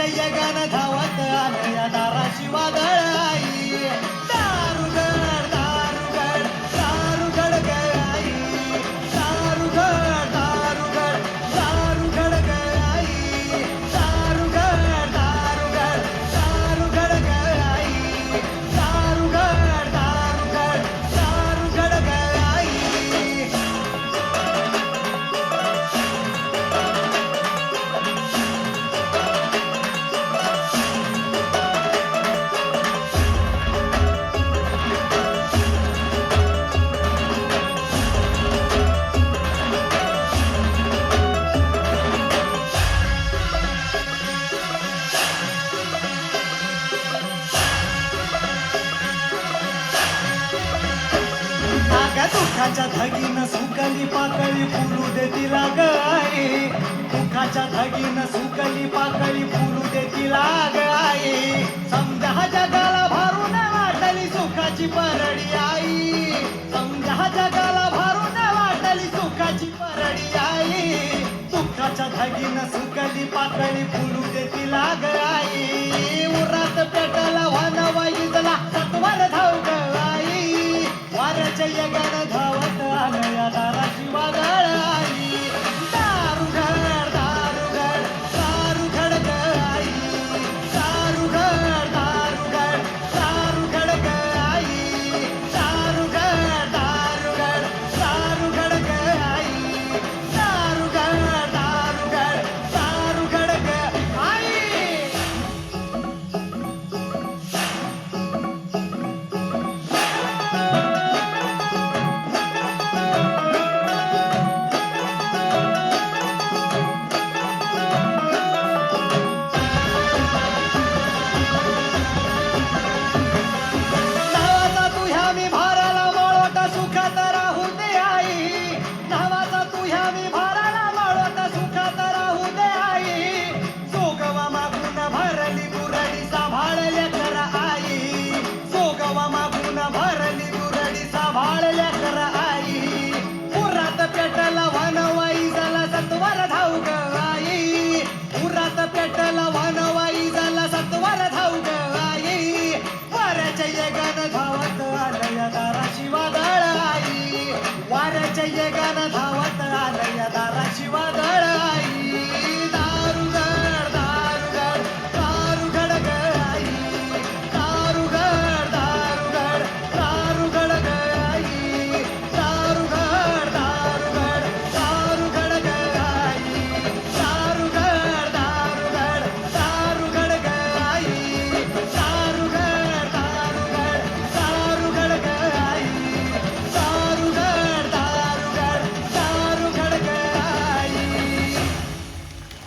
वाऱ्याच्या यगानं धावत आलं या दाराची वादळ आई दारुगड दारुगड दारुगड ग आई दारुगड दारुगड दारुगड ग आई दारुगड दारुगड दारुगड ग आई दारुगड दारुगड दारुगड ग आई आगा दुःखाच्या धगीनं सुकली पाकळी फुलू दे तिला ग आई दुःखाच्या धगीनं सुकली पाकळी फुलू दे तिला ग आई समजा जगाला भारून वाटली सुखाची परडी आई समजा जगाला भारून वाटली सुखाची परडी आई दुःखाच्या धगीनं सुकली पाकळी फुलू दे तिला ग आई उरात पेटाला वानवाईजला सत्वर धाव ग आई वाऱ्याच्या यगानं धावत आलं या दाराची वादळ आई दारुगड दारुगड दारुगड ग आई दारुगड दारुगड दारुगड ग आई दारुगड दारुगड दारुगड ग आई दारुगड दारुगड दारुगड ग आई नावाचा तू ह्या मी भाराला माळवटा सुखात राहू दे आई नावाचा तू ह्या मी भाराला माळवटा सुखात राहू दे आई सोगवा मागून भरली दुरडी सांभाळल्या कर आई सोगवा मागून भरली दुरडी सांभाळल्या कर आई उरात पेटला वनवाई झाला सत्वर धाव ग आई उरात पेटला वनवाई झाला सत्वर धाव ग आई वाऱ्याच्या यगानं धावत आलं या दाराची वादळ आई वाऱ्याच्या यगानं धाव